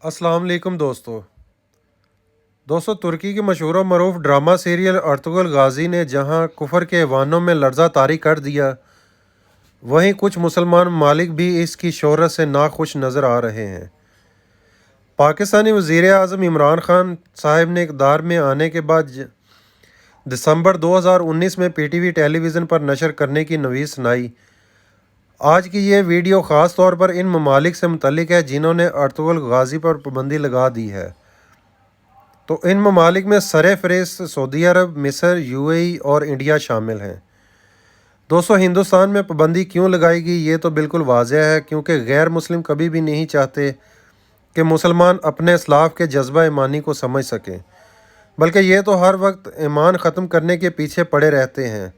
अस्सलाम वालेकुम दोस्तों तुर्की की मशहूर व मरूफ ड्रामा सीरियल अर्तुगरुल गाजी ने जहां कुफर के ऐवानों में लर्ज़ा तारी कर दिया, वहीं कुछ मुसलमान ममालिक भी इसकी शोहरत से नाखुश नज़र आ रहे हैं। पाकिस्तानी वज़ीर आज़म इमरान खान साहब ने इक़्तिदार में आने के बाद दिसंबर 2019 में PTV टेलीविज़न पर नशर करने की नवीज़ सुनाई। आज की ये वीडियो ख़ास तौर पर इन ममालिक से मुतल्लिक है जिन्होंने अर्तुगरुल गाजी पर पाबंदी लगा दी है। तो इन ममालिक में सर-ए-फ़हरिस्त सऊदी अरब, मिस्र, UAE और इंडिया शामिल हैं। दोस्तों, हिंदुस्तान में पाबंदी क्यों लगाई गई ये तो बिल्कुल वाज़ेह है, क्योंकि गैर मुस्लिम कभी भी नहीं चाहते कि मुसलमान अपने इस्लाफ के जज्बा ईमानी को समझ सकें, बल्कि ये तो हर वक्त ईमान ख़त्म करने के पीछे पड़े रहते हैं।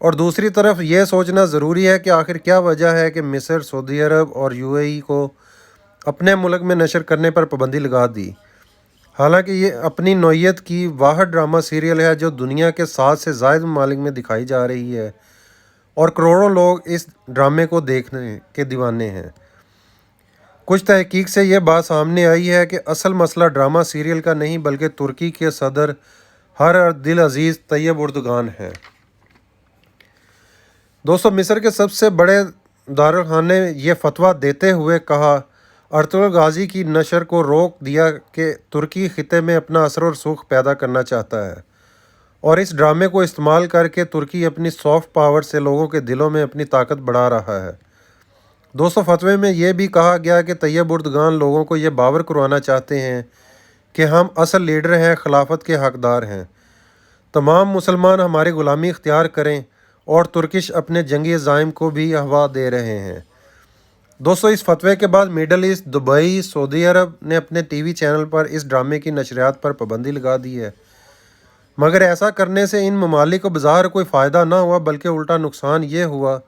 और दूसरी तरफ ये सोचना ज़रूरी है कि आखिर क्या वजह है कि मिस्र, सऊदी अरब और UAE को अपने मुल्क में नशर करने पर पाबंदी लगा दी। हालांकि ये अपनी नौइयत की वाहिद ड्रामा सीरियल है जो दुनिया के 7 से ज़ायद ममालिक में दिखाई जा रही है और करोड़ों लोग इस ड्रामे को देखने के दीवाने हैं। कुछ तहकीक से ये बात सामने आई है कि असल मसला ड्रामा सीरियल का नहीं बल्कि तुर्की के सदर हर दिल अजीज़ तैयब उर्दुगान है। दोस्तों, मिस्र के सबसे बड़े दारुल खान ने यह फतवा देते हुए कहा, अर्तुगरुल गाजी की नशर को रोक दिया कि तुर्की ख़िते में अपना असर और सुख पैदा करना चाहता है और इस ड्रामे को इस्तेमाल करके तुर्की अपनी सॉफ्ट पावर से लोगों के दिलों में अपनी ताकत बढ़ा रहा है। दोस्तों, फतवे में यह भी कहा गया कि तैयब उर्दुगान लोगों को यह बावर करवाना चाहते हैं कि हम असल लीडर हैं, खिलाफत के हकदार हैं, तमाम मुसलमान हमारी ग़ुलामी इख्तियार करें और तुर्किश अपने जंगी अज़ाइम को भी हवा दे रहे हैं। दोस्तों, इस फतवे के बाद मिडल ईस्ट, दुबई, सऊदी अरब ने अपने TV चैनल पर इस ड्रामे की नशरियात पर पाबंदी लगा दी है, मगर ऐसा करने से इन ममालिक को बज़ाहिर कोई फ़ायदा ना हुआ बल्कि उल्टा नुकसान ये हुआ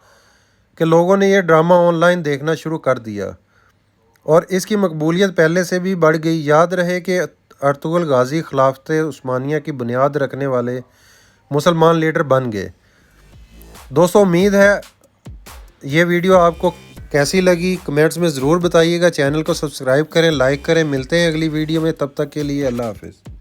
कि लोगों ने यह ड्रामा ऑनलाइन देखना शुरू कर दिया और इसकी मकबूलियत पहले से भी बढ़ गई। याद रहे कि अर्तुगरुल गाजी खिलाफत उस्मानिया की बुनियाद रखने वाले मुसलमान लीडर बन गए। दोस्तों, उम्मीद है ये वीडियो आपको कैसी लगी कमेंट्स में ज़रूर बताइएगा। चैनल को सब्सक्राइब करें, लाइक करें। मिलते हैं अगली वीडियो में, तब तक के लिए अल्लाह हाफ़िज़।